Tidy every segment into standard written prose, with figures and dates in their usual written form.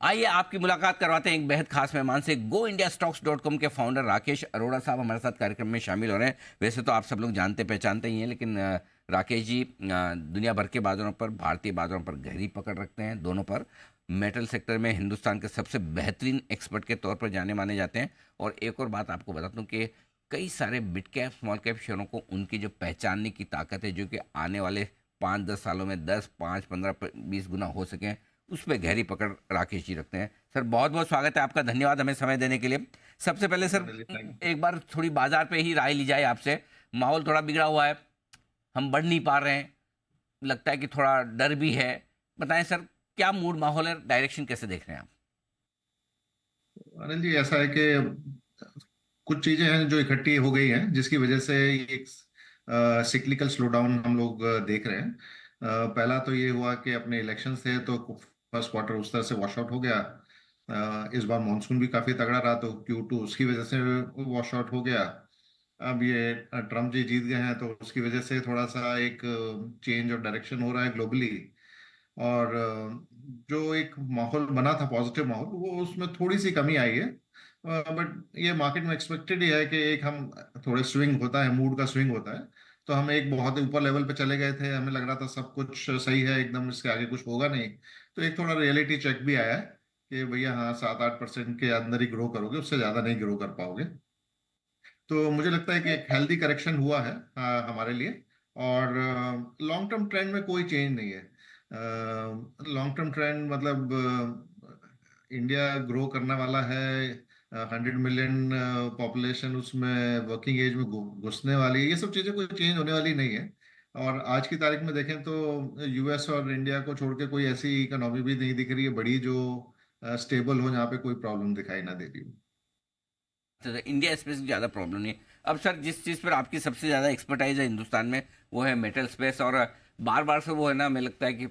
आइए आपकी मुलाकात करवाते हैं एक बेहद खास मेहमान से। Go India stocks dot com के फाउंडर राकेश अरोड़ा साहब हमारे साथ कार्यक्रम में शामिल हो रहे हैं। वैसे तो आप सब लोग जानते पहचानते ही हैं, लेकिन राकेश जी दुनिया भर के बाजारों पर, भारतीय बाजारों पर गहरी पकड़ रखते हैं। दोनों पर मेटल सेक्टर में हिंदुस्तान के सबसे बेहतरीन एक्सपर्ट के तौर पर जाने माने जाते हैं। और एक और बात आपको बता दूं कि कई सारे मिड कैप स्मॉल कैप शेयरों को उनकी जो पहचानने की ताकत है, जो कि आने वाले 5-10 सालों में 10, 5, 15, 20 गुना हो सकें, उस पर गहरी पकड़ राकेश जी रखते हैं। सर बहुत बहुत स्वागत है आपका, धन्यवाद हमें समय देने के लिए। सबसे पहले सर अनिल जी, थैंक एक बार थोड़ी बाजार पे ही राय ली जाए आपसे। माहौल थोड़ा बिगड़ा हुआ है, हम बढ़ नहीं पा रहे हैं, लगता है कि थोड़ा डर भी है। बताएं सर, क्या मूड माहौल है, डायरेक्शन कैसे देख रहे हैं आप? अनिल जी, ऐसा है कि कुछ चीजें हैं जो इकट्ठी हो गई हैं, जिसकी वजह से ये एक सिक्लिकल स्लो डाउन हम लोग देख रहे हैं। पहला तो ये हुआ कि अपने इलेक्शन थे तो फर्स्ट क्वार्टर उस तरह से वॉश आउट हो गया। इस बार मानसून भी काफी तगड़ा रहा तो Q2 उसकी वजह से वॉश आउट हो गया। अब ये ट्रम्प जी जीत गए हैं तो उसकी वजह से थोड़ा सा एक चेंज ऑफ डायरेक्शन हो रहा है ग्लोबली। और जो एक माहौल बना था, पॉजिटिव माहौल, वो उसमें थोड़ी सी कमी आई है। बट ये मार्केट में एक्सपेक्टेड ही है कि एक हम थोड़े स्विंग होता है, मूड का स्विंग होता है। तो हम एक बहुत ही ऊपर लेवल पे चले गए थे, हमें लग रहा था सब कुछ सही है एकदम, इसके आगे कुछ होगा नहीं। तो एक थोड़ा रियलिटी चेक भी आया है कि भैया हाँ, 7-8% के अंदर ही ग्रो करोगे, उससे ज्यादा नहीं ग्रो कर पाओगे। तो मुझे लगता है कि एक हेल्दी करेक्शन हुआ है हमारे लिए। और लॉन्ग टर्म ट्रेंड में कोई चेंज नहीं है। लॉन्ग टर्म ट्रेंड मतलब इंडिया ग्रो करने वाला है, 100 मिलियन पॉपुलेशन, उसमें वर्किंग एज में घुसने वाली है, ये सब चीजें कोई चेंज होने वाली नहीं है। और आज की तारीख में देखें तो यूएस और इंडिया को छोड़ के कोई ऐसी इकोनॉमी भी नहीं दिख रही है बड़ी जो स्टेबल हो, जहाँ पे कोई प्रॉब्लम दिखाई ना दे रही हो। तो इंडिया स्पेस की ज़्यादा प्रॉब्लम नहीं है। अब सर जिस चीज़ पर आपकी सबसे ज़्यादा एक्सपर्टाइज है हिंदुस्तान में, वो है मेटल स्पेस। और बार बार से वो है ना, हमें लगता है कि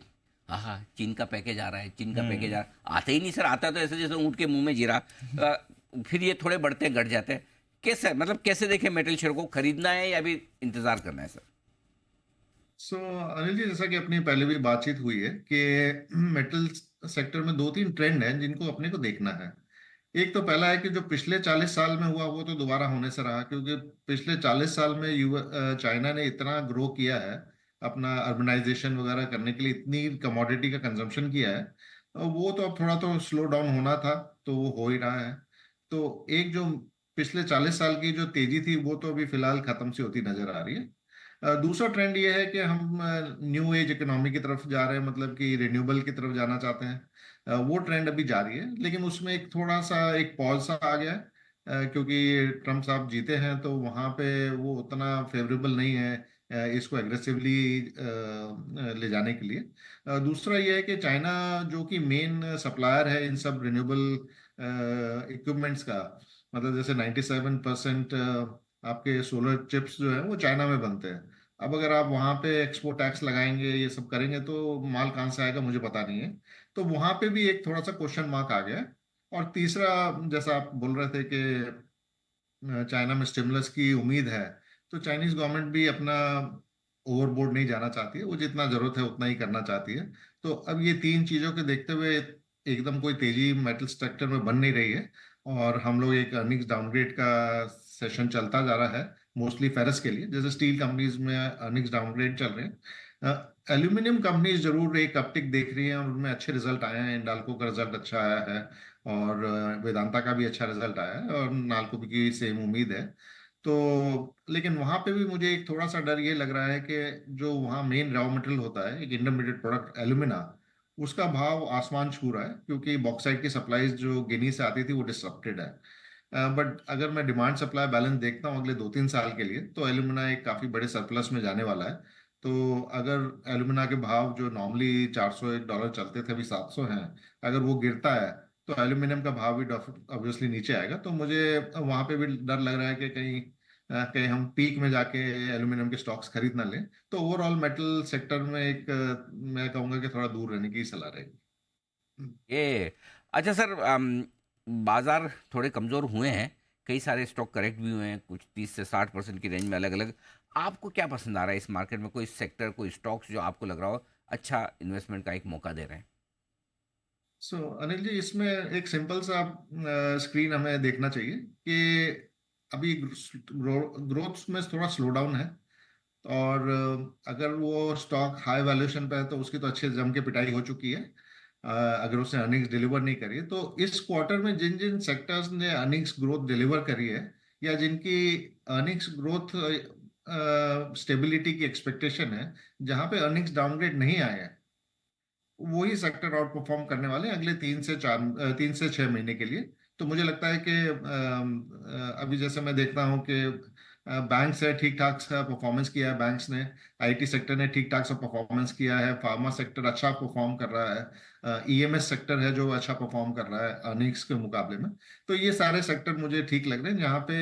हाँ हाँ चीन का पैकेज आ रहा है, चीन का पैकेज आ रहा है। आते ही नहीं सर, आता तो ऐसे जैसे ऊँट के मुंह में जीरा। फिर ये थोड़े बढ़ते हैं, घट जाते हैं। कैसे मतलब कैसे देखें, मेटल शेयर को खरीदना है या अभी इंतजार करना है सर? सो अनिल जी, जैसा कि अपनी पहले भी बातचीत हुई है कि मेटल सेक्टर में दो तीन ट्रेंड हैं जिनको अपने को देखना है। एक तो पहला है कि जो पिछले 40 साल में हुआ वो तो दोबारा होने से रहा, क्योंकि पिछले 40 साल में चाइना ने इतना ग्रो किया है, अपना अर्बनाइजेशन वगैरह करने के लिए इतनी कमोडिटी का कंजम्पशन किया है। वो तो अब थोड़ा तो स्लो डाउन होना था, तो वो हो ही रहा है। तो एक जो पिछले 40 साल की जो तेजी थी वो तो अभी फिलहाल खत्म सी होती नजर आ रही है। दूसरा ट्रेंड ये है कि हम न्यू एज इकोनॉमी की तरफ जा रहे हैं, मतलब कि रिन्यूएबल की तरफ जाना चाहते हैं। वो ट्रेंड अभी जारी है, लेकिन उसमें एक थोड़ा सा एक पॉज सा आ गया है। क्योंकि ट्रम्प साहब जीते हैं तो वहाँ पे वो उतना फेवरेबल नहीं है इसको एग्रेसिवली ले जाने के लिए। दूसरा ये है कि चाइना, जो कि मेन सप्लायर है इन सब रिन्यूएबल इक्विपमेंट्स का, मतलब जैसे 97% आपके सोलर चिप्स जो है वो चाइना में बनते हैं। अब अगर आप वहां पे एक्सपोर्ट टैक्स लगाएंगे, ये सब करेंगे, तो माल कहाँ से आएगा मुझे पता नहीं है। तो वहां पे भी एक थोड़ा सा क्वेश्चन मार्क आ गया है। और तीसरा, जैसा आप बोल रहे थे कि चाइना में स्टिमुलस की उम्मीद है, तो चाइनीज गवर्नमेंट भी अपना ओवरबोर्ड नहीं जाना चाहती है, वो जितना जरूरत है उतना ही करना चाहती है। तो अब ये तीन चीजों के देखते हुए एकदम कोई तेजी मेटल स्ट्रक्चर में बन नहीं रही है। और हम लोग एक अर्निंग्स डाउनग्रेड का सेशन चलता जा रहा है, मोस्टली फेरस के लिए। जैसे स्टील कंपनीज में अर्निंग्स डाउनग्रेड चल रहे हैं, एल्यूमिनियम कंपनीज जरूर एक अपटिक देख रही हैं और उनमें अच्छे रिजल्ट आए हैं। इंडाल्को का रिजल्ट अच्छा आया है, और वेदांता का भी अच्छा रिजल्ट आया है, और नालको की सेम उम्मीद है। तो लेकिन वहां पे भी मुझे एक थोड़ा सा डर ये लग रहा है कि जो वहाँ मेन रॉ मटेरियल होता है, एक इंटरमीडिएट प्रोडक्ट एल्यूमिना, उसका भाव आसमान छू रहा है, क्योंकि बॉक्साइट की सप्लाईज जो गिनी से आती थी वो डिसरप्टेड है। बट अगर मैं डिमांड सप्लाई बैलेंस देखता हूँ अगले 2-3 साल के लिए, तो एल्यूमिना एक काफी बड़े सरप्लस में जाने वाला है। तो अगर एल्यूमिना के भाव जो नॉर्मली $401 चलते थे, अभी 700 हैं, अगर वो गिरता है तो एल्यूमिनियम का भाव भी ऑब्वियसली नीचे आएगा। तो मुझे वहां पे भी डर लग रहा है कि कहीं हम पीक में जाके एल्यूमिनियम के स्टॉक्स खरीद ना लें। तो ओवरऑल मेटल सेक्टर में एक मैं कहूंगा कि थोड़ा दूर रहने की सलाह रहेगी। ये अच्छा सर, बाजार थोड़े कमज़ोर हुए हैं, कई सारे स्टॉक करेक्ट भी हुए हैं, कुछ 30 से 60% की रेंज में अलग अलग। आपको क्या पसंद आ रहा है इस मार्केट में? कोई सेक्टर, कोई स्टॉक्स जो आपको लग रहा हो अच्छा इन्वेस्टमेंट का एक मौका दे रहे हैं? सो अनिल जी, इसमें एक सिंपल सा स्क्रीन हमें देखना चाहिए कि अभी ग्रोथ में थोड़ा स्लो डाउन है। और अगर वो स्टॉक हाई वैल्यूएशन पे है तो उसकी तो अच्छे जम के पिटाई हो चुकी है। अगर उसने अर्निंग्स डिलीवर नहीं करी तो इस क्वार्टर में जिन जिन सेक्टर्स ने अर्निंग्स ग्रोथ डिलीवर करी है, या जिनकी अर्निंग्स ग्रोथ स्टेबिलिटी की एक्सपेक्टेशन है, जहां पे अर्निंग्स डाउनग्रेड नहीं आए हैं, वही सेक्टर आउट परफॉर्म करने वाले हैं अगले 3 से 6 महीने के लिए। तो मुझे लगता है कि अभी जैसे मैं देखता हूँ कि बैंक्स है ठीक ठाक सा परफॉर्मेंस किया है, बैंक्स ने, आईटी सेक्टर ने ठीक ठाक सा परफॉर्मेंस किया है, फार्मा सेक्टर अच्छा परफॉर्म कर रहा है, ईएमएस सेक्टर है जो अच्छा परफॉर्म कर रहा है अर्निंग्स के मुकाबले में। तो ये सारे सेक्टर मुझे ठीक लग रहे हैं जहाँ पे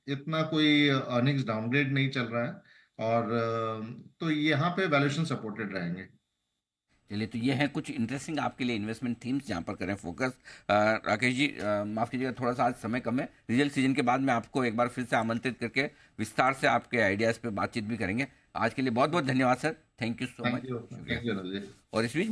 इतना कोई अर्निंग्स डाउनग्रेड नहीं चल रहा है। और तो यहाँ पे वैल्यूएशन सपोर्टेड रहेंगे। चलिए, तो ये है कुछ इंटरेस्टिंग आपके लिए इन्वेस्टमेंट थीम्स जहाँ पर करें फोकस। राकेश जी, माफ़ कीजिएगा, थोड़ा सा आज समय कम है, रिजल्ट सीजन के बाद मैं आपको एक बार फिर से आमंत्रित करके विस्तार से आपके आइडियाज़ पे बातचीत भी करेंगे। आज के लिए बहुत बहुत धन्यवाद sir, thank you so thank much, you, शुक्रिया। Thank you Anil ji. और इस बीच